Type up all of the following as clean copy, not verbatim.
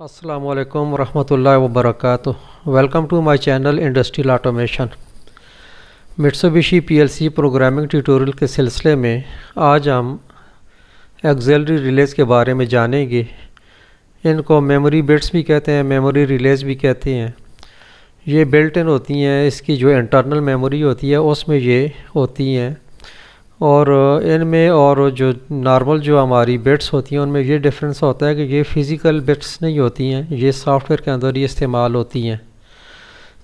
अस्सलाम वालेकुम रहमतुल्लाहि व बरकातुहू। Welcome to my channel industrial automation. Mitsubishi PLC programming tutorial के सिलसिले में आज हम एक्सिलरी रिलेज़ के बारे में जानेंगे। इनको मेमोरी बिट्स भी कहते हैं, मेमोरी रिलेज़ भी कहते हैं। ये बिल्ट इन होती हैं, इसकी जो इंटरनल मेमोरी होती है उसमें ये होती हैं, और इनमें और जो नॉर्मल जो हमारी बिट्स होती हैं उनमें ये डिफरेंस होता है कि ये फ़िज़िकल बिट्स नहीं होती हैं, ये सॉफ्टवेयर के अंदर ही इस्तेमाल होती हैं।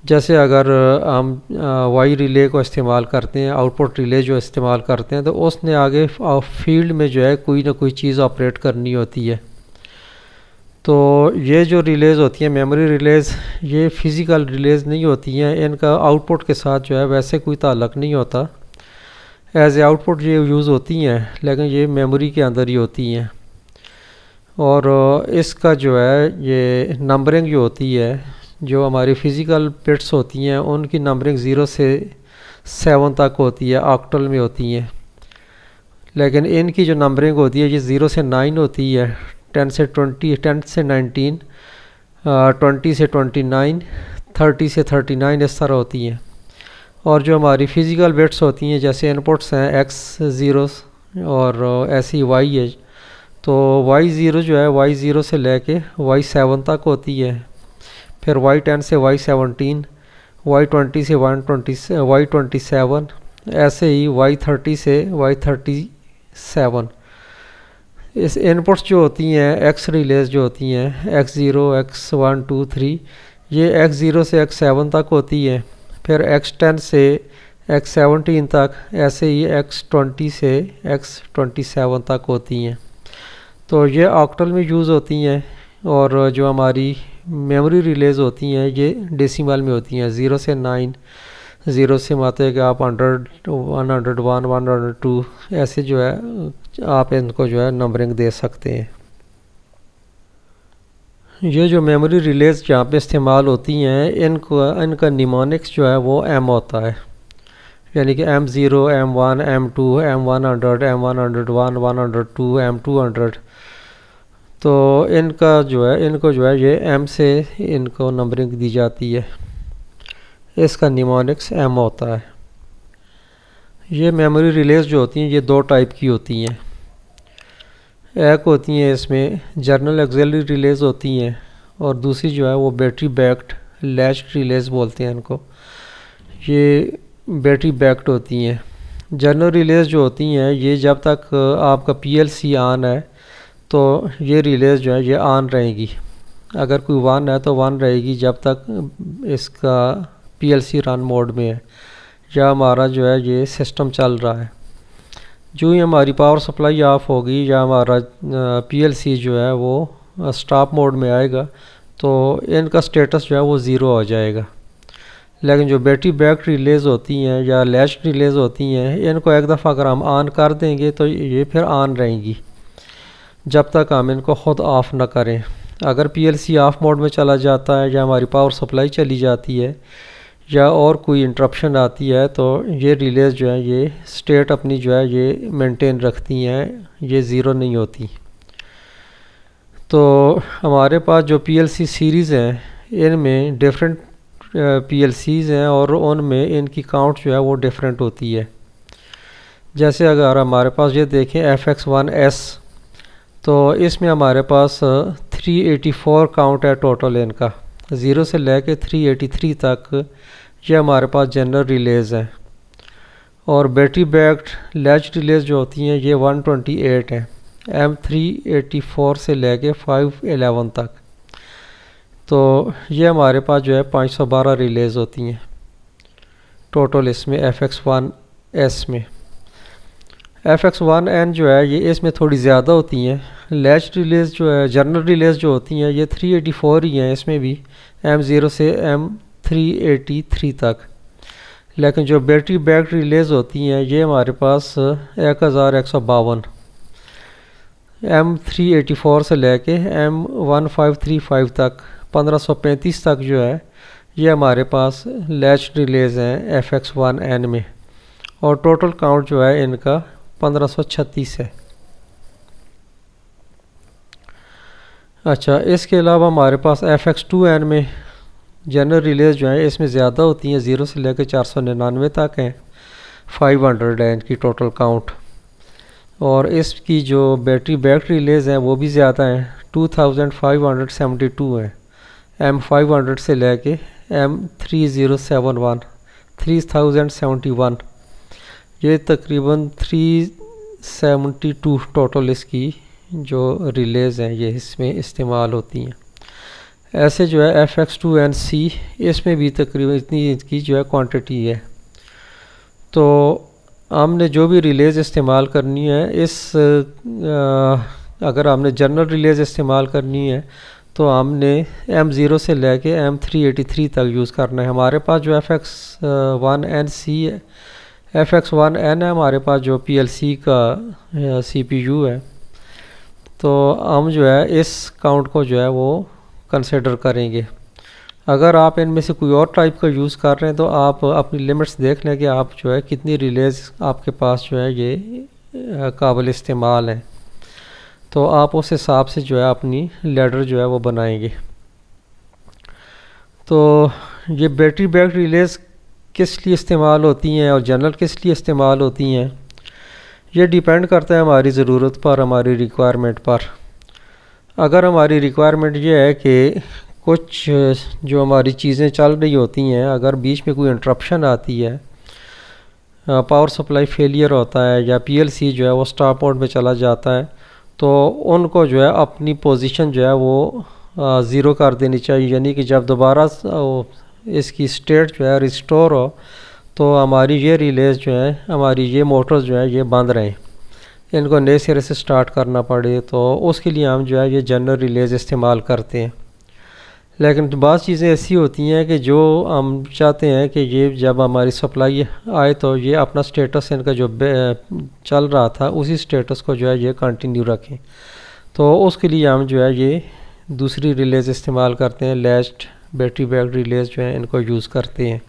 जैसे अगर हम वाई रिले को इस्तेमाल करते हैं, आउटपुट रिले जो इस्तेमाल करते हैं, तो उसने आगे फील्ड में जो है कोई ना कोई चीज़ ऑपरेट करनी होती है। तो ये जो रिलेज़ होती हैं मेमोरी रिलेज़, ये फ़िज़िकल रिलेज़ नहीं होती हैं, इनका आउटपुट के साथ जो है वैसे कोई ताल्लुक़ नहीं होता। एज ए आउटपुट ये यूज़ होती हैं, लेकिन ये मेमोरी के अंदर ही होती हैं। और इसका जो है ये नंबरिंग जो होती है, जो हमारी फ़िज़िकल बिट्स होती हैं उनकी नंबरिंग 0 से 7 तक होती है, ऑक्टल में होती हैं। लेकिन इनकी जो नंबरिंग होती है ये 0 से 9 होती है, 10 से 20, 10 से 19, 20 से 29, 30 से 39 इस तरह होती हैं। और जो हमारी फ़िज़िकल बिट्स होती हैं, जैसे इनपुट्स हैं x0 और ऐसे ही y है, तो y0 जो है y0 से लेके y7 तक होती है, फिर y10 से y17, y20 से y27, ऐसे ही y30 से y37। इस इनपुट्स जो होती हैं x रिलेज़ जो होती हैं x0, x1, 2, 3, ये x0 से x7 तक होती है, फिर x10 से x17 तक, ऐसे ही x20 से x27 तक होती हैं। तो ये ऑक्टल में यूज़ होती हैं। और जो हमारी मेमोरी रिलेज़ होती हैं ये डेसिमल में होती हैं, 0 से 9, 0 से माते कि आप 100, 101, 102, ऐसे जो है आप इनको जो है नंबरिंग दे सकते हैं। ये जो मेमोरी रिलेज़ जहाँ पे इस्तेमाल होती हैं, इनका निमोनिक्स जो है वो M होता है, यानी कि M0, M1, M2, M100, M101, 102, M200। तो इनको जो है ये M से इनको नंबरिंग दी जाती है, इसका निमोनिक्स M होता है। ये मेमोरी रिलेज़ जो होती हैं ये दो टाइप की होती हैं। एक होती हैं इसमें जर्नल एक्सिलरी रिलेज़ होती हैं, और दूसरी जो है वो बैटरी बैक्ड लैच्ड रिलेज़ बोलते हैं इनको। ये बैटरी बैक्ड होती हैं। जर्नल रिलेज़ जो होती हैं ये जब तक आपका पीएलसी ऑन है तो ये रिलेज़ जो है ये ऑन रहेगी। अगर कोई 1 है तो 1 रहेगी जब तक इसका पीएलसी रन मोड में है, या हमारा जो है ये सिस्टम चल रहा है। जो ही हमारी पावर सप्लाई ऑफ होगी या हमारा पीएलसी जो है वो स्टॉप मोड में आएगा, तो इनका स्टेटस जो है वो 0 हो जाएगा। लेकिन जो बैटरी बैक्ड रिलेज़ होती हैं या लैच्ड रिलेज़ होती हैं, इनको एक दफ़ा अगर हम ऑन कर देंगे तो ये फिर ऑन रहेंगी जब तक हम इनको ख़ुद ऑफ़ ना करें। अगर पीएलसी ऑफ मोड में चला जाता है या हमारी पावर सप्लाई चली जाती है या और कोई इंटरप्शन आती है, तो ये रिलेज़ जो है ये स्टेट अपनी जो है ये मेंटेन रखती हैं, ये 0 नहीं होती। तो हमारे पास जो पीएलसी सीरीज़ हैं इनमें डिफरेंट पीएलसीज़ हैं, और उनमें इनकी काउंट जो है वो डिफरेंट होती है। जैसे अगर हमारे पास ये देखें FX1S, तो इसमें हमारे पास 384 काउंट है टोटल इनका, 0 से लेके 383 तक ये हमारे पास जनरल रिलेज़ हैं। और बैटरी बैक्ड लैच रिलेज़ जो होती हैं ये 128 हैं, M384 से लेके 511 तक। तो ये हमारे पास जो है 512 रिलेज़ होती हैं टोटल इसमें FX1S में। FX1N जो है ये इसमें थोड़ी ज़्यादा होती हैं। लैच रिलेज़ जो है जनरल रिलेज़ जो होती हैं ये 384 ही हैं, इसमें भी M0 से M383 तक। लेकिन जो बैटरी बैक्ड रिलेज़ होती हैं ये हमारे पास 1152, M384 से लेके M1535 तक, 1535 तक जो है ये हमारे पास लैच रिलेज़ हैं FX1N में। और टोटल काउंट जो है इनका 1536 है। अच्छा, इसके अलावा हमारे पास FX2N में जनरल रिलेज जो है इसमें ज़्यादा होती हैं, 0 से लेकर 499 तक हैं, 500 है इनकी टोटल काउंट। और इसकी जो बैटरी बैक रिलेज हैं वो भी ज़्यादा हैं, 2572 हैं, M500 से लेके M3071 3071, ये तकरीबन 372 टोटल इसकी जो रिलेज हैं ये इसमें इस्तेमाल होती हैं। ऐसे जो है FX2NC इसमें भी तकरीबन इतनी इसकी जो है क्वांटिटी है। तो हमने जो भी रिलेज इस्तेमाल करनी है अगर हमने जनरल रिलेज इस्तेमाल करनी है तो हमने M0 से लेके M383 तक यूज़ करना है। हमारे पास जो FX1NC है, FX1N है हमारे पास जो PLC का CPU है, तो हम जो है इस काउंट को जो है वो कंसिडर करेंगे। अगर आप इनमें से कोई और टाइप का यूज़ कर रहे हैं तो आप अपनी लिमिट्स देख लें कि आप जो है कितनी रिलेज आपके पास जो है ये काबिल इस्तेमाल है, तो आप उस हिसाब से जो है अपनी लैडर जो है वो बनाएंगे। तो ये बैटरी बैक रिलेज किस लिए इस्तेमाल होती हैं और जनरल किस लिए इस्तेमाल होती हैं, ये डिपेंड करता है हमारी ज़रूरत पर, हमारी रिक्वायरमेंट पर। अगर हमारी रिक्वायरमेंट ये है कि कुछ जो हमारी चीज़ें चल रही होती हैं, अगर बीच में कोई इंटरप्शन आती है, पावर सप्लाई फेलियर होता है या PLC जो है वो स्टॉप मोड में चला जाता है, तो उनको जो है अपनी पोजीशन जो है वो ज़ीरो कर देनी चाहिए, यानी कि जब दोबारा इसकी स्टेट जो है रिस्टोर हो तो हमारी ये रिलेज जो है, हमारी ये मोटर्स जो है ये बंद रहें, इनको नए सिरे से स्टार्ट करना पड़े, तो उसके लिए हम जो है ये जनरल रिलेज इस्तेमाल करते हैं। लेकिन बाज़ चीज़ें ऐसी होती हैं कि जो हम चाहते हैं कि ये जब हमारी सप्लाई आए तो ये अपना स्टेटस इनका जो चल रहा था उसी स्टेटस को जो है ये कंटिन्यू रखें, तो उसके लिए हम जो है ये दूसरी रिलेज इस्तेमाल करते हैं, लैच्ड बैटरी बैक रिलेज जो है इनको यूज़ करते हैं।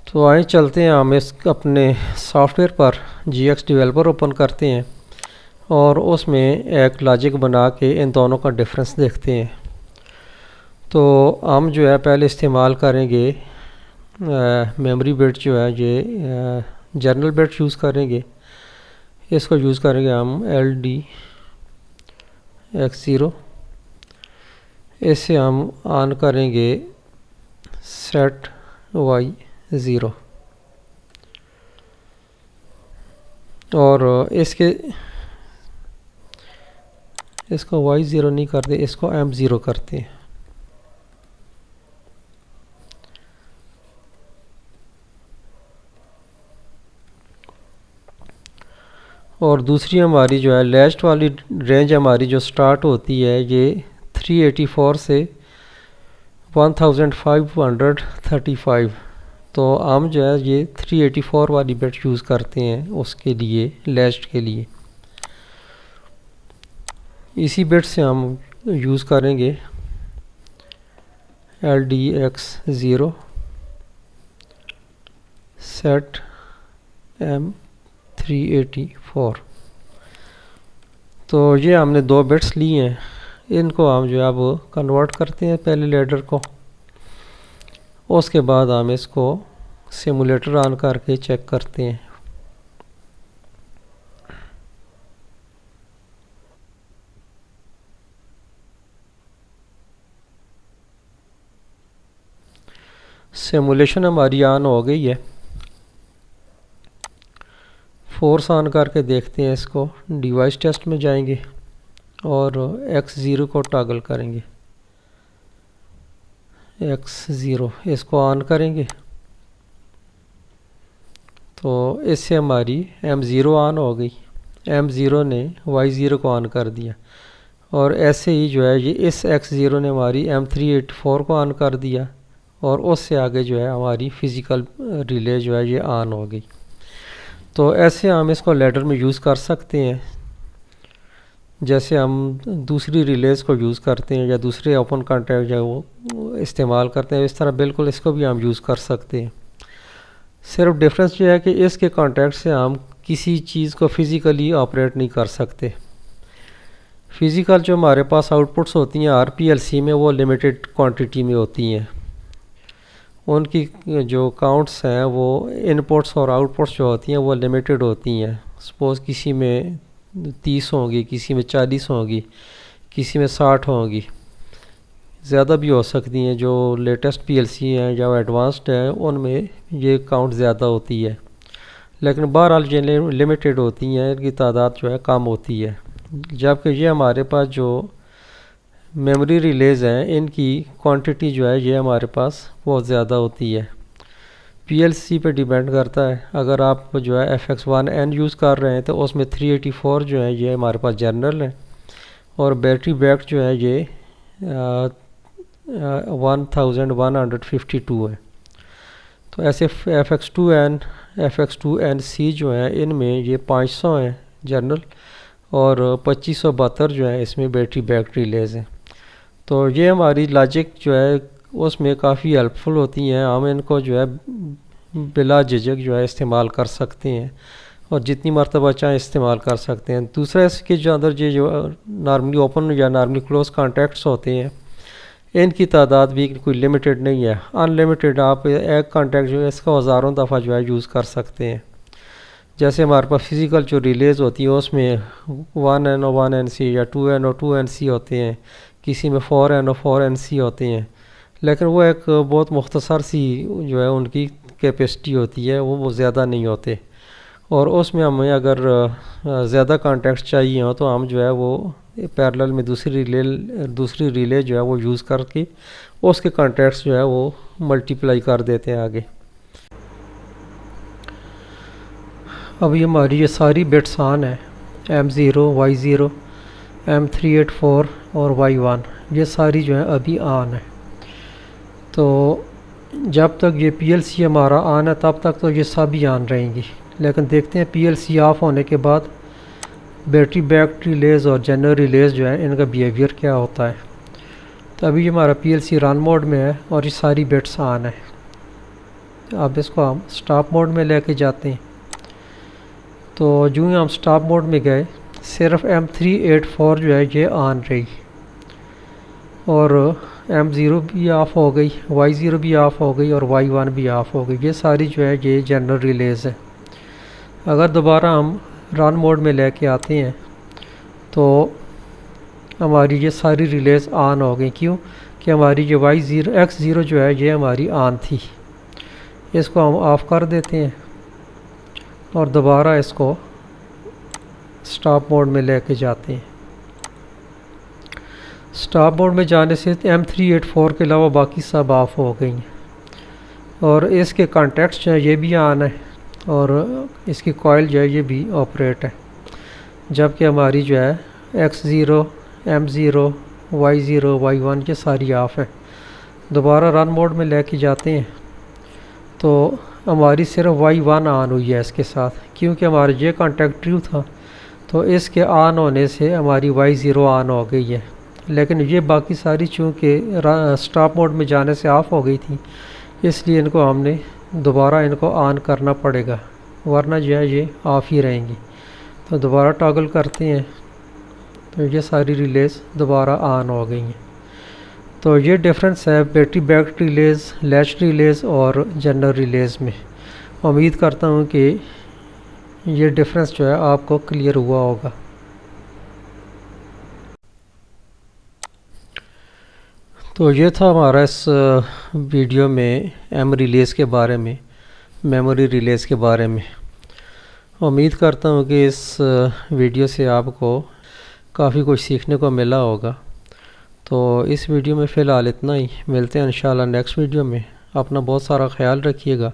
तो आए चलते हैं, हम इस अपने सॉफ्टवेयर पर GX डेवलपर ओपन करते हैं और उसमें एक लॉजिक बना के इन दोनों का डिफरेंस देखते हैं। तो हम जो है पहले इस्तेमाल करेंगे मेमोरी बिट जो है ये जनरल बिट यूज़ करेंगे, इसको यूज़ करेंगे हम LDX0, इससे हम ऑन करेंगे सेट Y0 और इसको Y0 नहीं करते, इसको M0 करते हैं। और दूसरी हमारी जो है लैस्ट वाली रेंज हमारी जो स्टार्ट होती है ये 384 से 1535, तो हम जो है ये 384 वाली बिट यूज़ करते हैं उसके लिए, लैस्ट के लिए। इसी बिट से हम यूज़ करेंगे LDX0 सेट M384। तो ये हमने दो बिट्स लिए हैं, इनको हम जो है अब कन्वर्ट करते हैं पहले लैडर को, उसके बाद हम इसको सिमुलेटर ऑन करके चेक करते हैं। सिमुलेशन हमारी ऑन हो गई है, फोर्स ऑन करके देखते हैं इसको। डिवाइस टेस्ट में जाएंगे और X0 को टॉगल करेंगे, X0 इसको ऑन करेंगे तो इससे हमारी M0 ऑन हो गई, M0 ने Y0 को ऑन कर दिया, और ऐसे ही जो है ये इस X0 ने हमारी M384 को ऑन कर दिया, और उससे आगे जो है हमारी फ़िज़िकल रिले जो है ये ऑन हो गई। तो ऐसे हम इसको लैडर में यूज़ कर सकते हैं, जैसे हम दूसरी रिलेज़ को यूज़ करते हैं या दूसरे ओपन कॉन्टैक्ट जो वो इस्तेमाल करते हैं, इस तरह बिल्कुल इसको भी हम यूज़ कर सकते हैं। सिर्फ डिफरेंस ये है कि इसके कॉन्टैक्ट से हम किसी चीज़ को फ़िज़िकली ऑपरेट नहीं कर सकते, फ़िज़िकल जो हमारे पास आउटपुट्स होती हैं RPLC में, वो लिमिटेड क्वांटिटी में होती हैं। उनकी जो काउंट्स हैं वो इनपुट्स और आउटपुट्स जो होती हैं वो लिमिटेड होती हैं। सपोज़ किसी में 30 होंगी, किसी में 40 होंगी, किसी में 60 होंगी, ज़्यादा भी हो सकती हैं। जो लेटेस्ट PLC हैं या एडवांस्ड है उनमें ये काउंट ज़्यादा होती है, लेकिन बहरहाल ये लिमिटेड होती हैं, इनकी तादाद जो है कम होती है। जबकि ये हमारे पास जो मेमोरी रिलेज़ हैं इनकी क्वांटिटी जो है ये हमारे पास बहुत ज़्यादा होती है। PLC पे डिपेंड करता है। अगर आप जो है FX1N यूज़ कर रहे हैं तो उसमें 384 जो है ये हमारे पास जनरल है, और बैटरी बैक जो है ये 1152 है। तो ऐसे FX2N, FX2NC जो है इनमें ये 500 हैं जनरल, और 2572 जो है इसमें बैटरी बैक रिलेज़ हैं। तो ये हमारी लॉजिक जो है उसमें काफ़ी हेल्पफुल होती हैं। हम इनको जो है बिला झिझक जो है इस्तेमाल कर सकते हैं, और जितनी मरतबा चाहें इस्तेमाल कर सकते हैं। दूसरा, इसके जो अंदर ये जो नॉर्मली ओपन या नॉर्मली क्लोज कॉन्टैक्ट्स होते हैं इनकी तादाद भी कोई लिमिटेड नहीं है, अनलिमिटेड। आप एक कॉन्टैक्ट जो है इसका हज़ारों दफ़ा जो है यूज़ कर सकते हैं। जैसे हमारे पास फ़िज़िकल जो रिलेज़ होती है उसमें 1N और 1NC या 2N और 2NC होते हैं, किसी में 4N और 4NC होते हैं, लेकिन वो एक बहुत मुख्तसर सी जो है उनकी कैपेसिटी होती है, वो ज़्यादा नहीं होते। और उसमें हमें अगर ज़्यादा कॉन्टैक्ट्स चाहिए हो तो हम जो है वो पैरेलल में दूसरी रिले जो है वो यूज़ करके उसके कॉन्टैक्ट्स जो है वो मल्टीप्लाई कर देते हैं आगे। अभी हमारी ये सारी बिट्स ऑन है, M0, Y0, M384 और Y1, ये सारी जो है अभी ऑन है। तो जब तक ये PLC हमारा ऑन है तब तक तो ये सभी ऑन रहेंगी, लेकिन देखते हैं PLC ऑफ होने के बाद बैटरी बैक रिलेज़ और जनरल रिलेज़ जो है इनका बिहेवियर क्या होता है। तो अभी हमारा PLC रन मोड में है और ये सारी बिट्स ऑन है। अब इसको हम स्टॉप मोड में लेके जाते हैं। तो जो ही हम स्टॉप मोड में गए, सिर्फ M384 जो है ये ऑन रही, और M0 भी ऑफ़ हो गई, Y0 भी ऑफ़ हो गई और Y1 भी ऑफ़ हो गई। ये सारी जो है ये जनरल रिलेज़ है। अगर दोबारा हम रन मोड में लेके आते हैं तो हमारी ये सारी रिलेज़ ऑन हो गई। क्यों कि हमारी ये X0 जो है ये हमारी ऑन थी। इसको हम ऑफ़ कर देते हैं और दोबारा इसको स्टॉप मोड में लेके जाते हैं। स्टॉप मोड में जाने से M384 के अलावा बाकी सब ऑफ हो गई हैं, और इसके कॉन्टैक्ट्स जो है ये भी ऑन है, और इसकी कॉइल जो है ये भी ऑपरेट है। जबकि हमारी जो है X0, M0, Y0, Y1 ये सारी ऑफ है। दोबारा रन मोड में लेके जाते हैं तो हमारी सिर्फ Y1 ऑन हुई है इसके साथ, क्योंकि हमारा ये कॉन्टैक्ट ट्रू था, तो इसके ऑन होने से हमारी Y0 ऑन हो गई है। लेकिन ये बाकी सारी चूँकि स्टॉप मोड में जाने से ऑफ़ हो गई थी, इसलिए इनको हमने दोबारा इनको ऑन करना पड़ेगा, वरना जो है ये ऑफ़ ही रहेंगी। तो दोबारा टॉगल करते हैं तो ये सारी रिलेज़ दोबारा ऑन हो गई हैं। तो ये डिफरेंस है बैटरी बैक रिलेज़, लैच रिलेज़ और जनरल रिलेज़ में। उम्मीद करता हूँ कि ये डिफरेंस जो है आपको क्लियर हुआ होगा। तो ये था हमारा इस वीडियो में M रिलेज़ के बारे में, मेमोरी रिलेज़ के बारे में। उम्मीद करता हूँ कि इस वीडियो से आपको काफ़ी कुछ सीखने को मिला होगा। तो इस वीडियो में फ़िलहाल इतना ही। मिलते हैं इंशाल्लाह नेक्स्ट वीडियो में। अपना बहुत सारा ख्याल रखिएगा।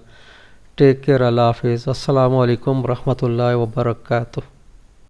Take care. अल्लाह हाफ़िज़। अस्सलामु अलैकुम रहमतुल्लाहि व बरकातुहू।